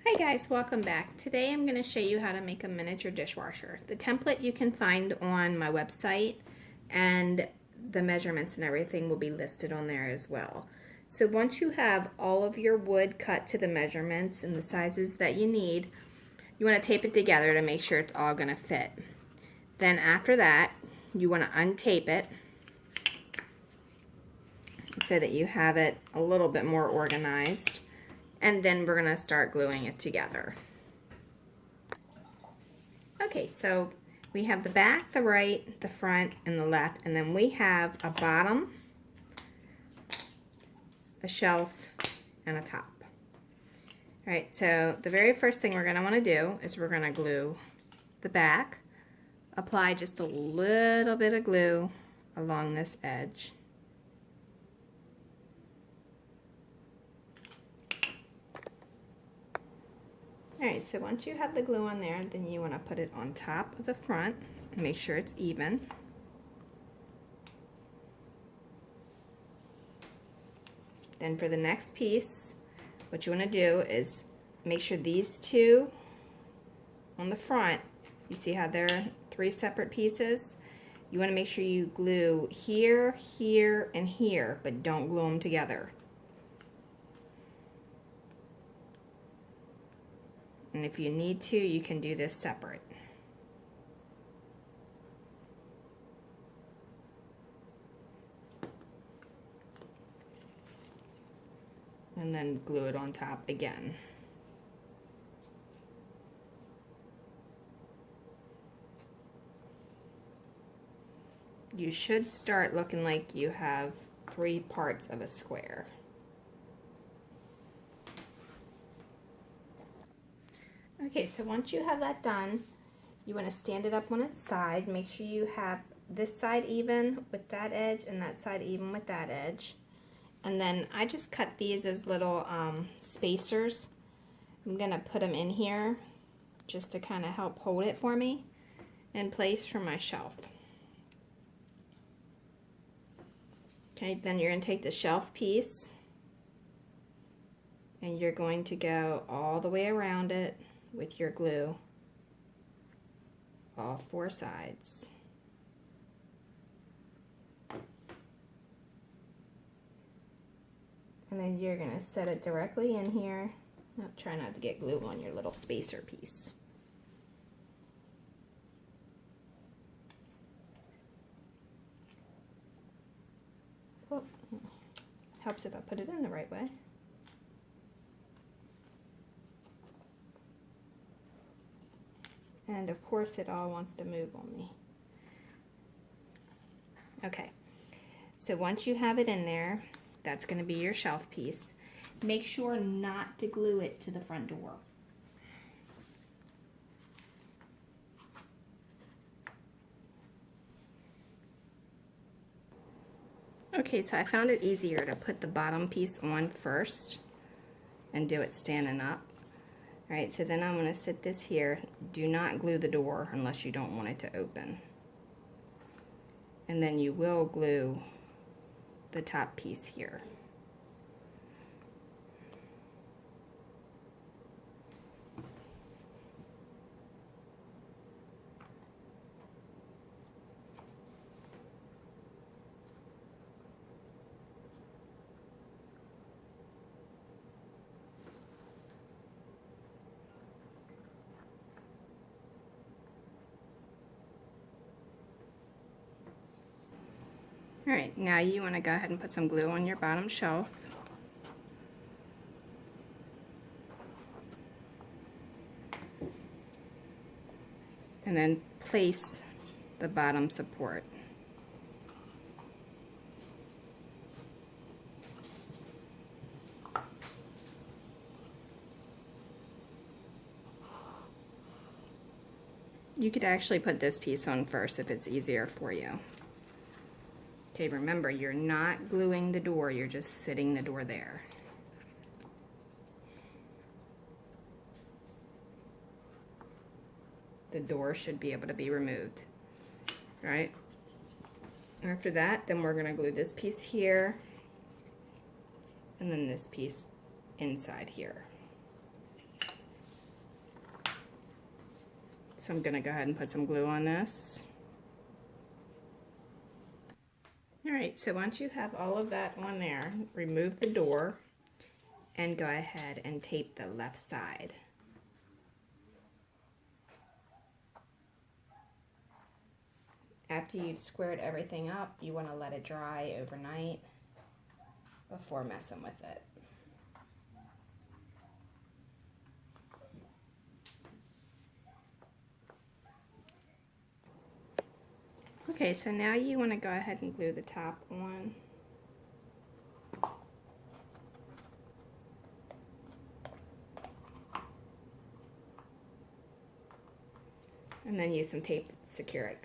Hi guys, welcome back. Today I'm going to show you how to make a miniature dishwasher. The template you can find on my website, and the measurements and everything will be listed on there as well. So once you have all of your wood cut to the measurements and the sizes that you need, you want to tape it together to make sure it's all going to fit. Then after that, you want to untape it so that you have it a little bit more organized. And then we're going to start gluing it together. Okay, so we have the back, the right, the front, and the left, and then we have a bottom, a shelf, and a top. All right, so the very first thing we're going to want to do is we're going to glue the back. Apply just a little bit of glue along this edge. Alright, so once you have the glue on there, then you want to put it on top of the front and make sure it's even. Then for the next piece, what you want to do is make sure these two on the front, you see how they're three separate pieces? You want to make sure you glue here, here, and here, but don't glue them together. And if you need to, you can do this separate. And then glue it on top again. You should start looking like you have 3 parts of a square. Okay, so once you have that done, you want to stand it up on its side. Make sure you have this side even with that edge and that side even with that edge. And then I just cut these as little spacers. I'm going to put them in here just to kind of help hold it for me in place for my shelf. Okay, then you're going to take the shelf piece and you're going to go all the way around it with your glue, all 4 sides. And then you're going to set it directly in here. Now, try not to get glue on your little spacer piece. Oh, helps if I put it in the right way. And of course it all wants to move on me. Okay, so once you have it in there, that's going to be your shelf piece. Make sure not to glue it to the front door. Okay, so I found it easier to put the bottom piece on first and do it standing up. Alright, so then I'm going to sit this here. Do not glue the door unless you don't want it to open. And then you will glue the top piece here. Alright, now you want to go ahead and put some glue on your bottom shelf. And then place the bottom support. You could actually put this piece on first if it's easier for you. Okay, remember, you're not gluing the door, you're just sitting the door there. The door should be able to be removed, right? After that, then we're going to glue this piece here and then this piece inside here. So I'm going to go ahead and put some glue on this. Alright, so once you have all of that on there, remove the door and go ahead and tape the left side. After you've squared everything up, you want to let it dry overnight before messing with it. Okay, so now you want to go ahead and glue the top on. And then use some tape to secure it.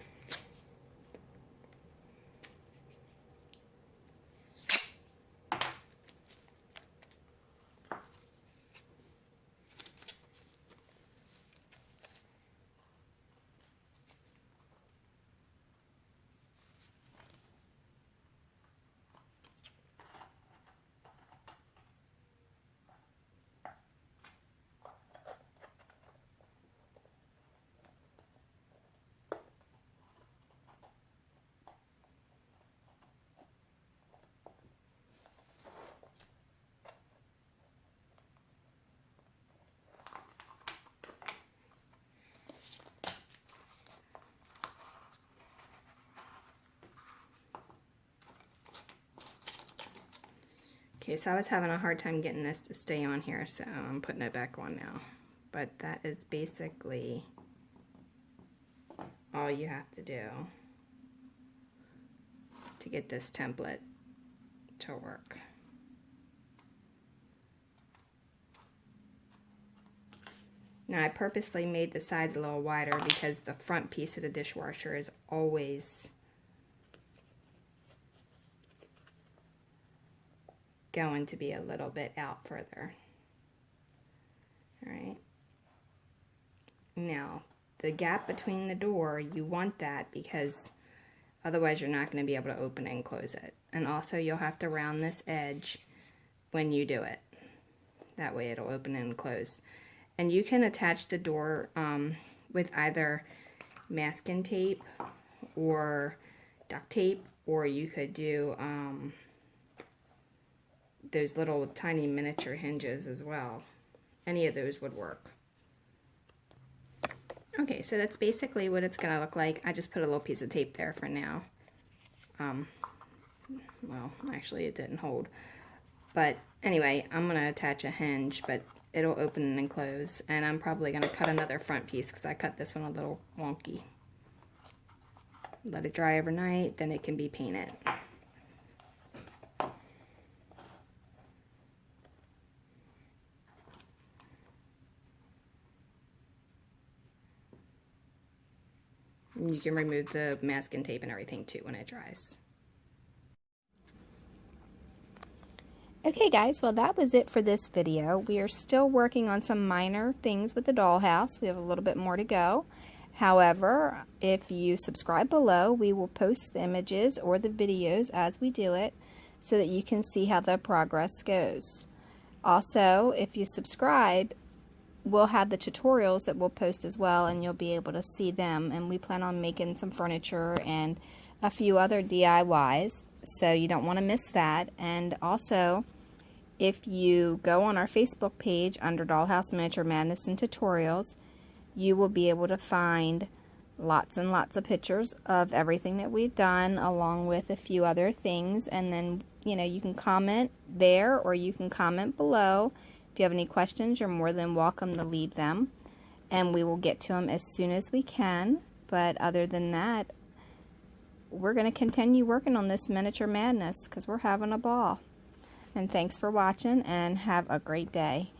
Okay, so I was having a hard time getting this to stay on here, so I'm putting it back on now. But that is basically all you have to do to get this template to work. Now I purposely made the sides a little wider because the front piece of the dishwasher is always going to be a little bit out further. Alright. Now, the gap between the door, you want that because otherwise you're not going to be able to open it and close it. And also you'll have to round this edge when you do it. That way it'll open and close. And you can attach the door with either masking tape or duct tape, or you could do those little tiny miniature hinges as well. Any of those would work. Okay, so that's basically what it's going to look like. I just put a little piece of tape there for now. Well, actually it didn't hold. But anyway, I'm going to attach a hinge, but it'll open and close. And I'm probably going to cut another front piece because I cut this one a little wonky. Let it dry overnight, then it can be painted. You can remove the masking tape and everything too when it dries. Okay guys, well that was it for this video. We are still working on some minor things with the dollhouse. We have a little bit more to go. However, if you subscribe below, we will post the images or the videos as we do it so that you can see how the progress goes. Also, if you subscribe, we'll have the tutorials that we'll post as well, and you'll be able to see them. And we plan on making some furniture and a few other DIYs, so you don't want to miss that. And also, if you go on our Facebook page under Dollhouse Miniature Madness and Tutorials, you will be able to find lots and lots of pictures of everything that we've done, along with a few other things. And then, you know, you can comment there or you can comment below. If you have any questions, you're more than welcome to leave them, and we will get to them as soon as we can. But other than that, we're going to continue working on this miniature madness because we're having a ball. And thanks for watching, and have a great day.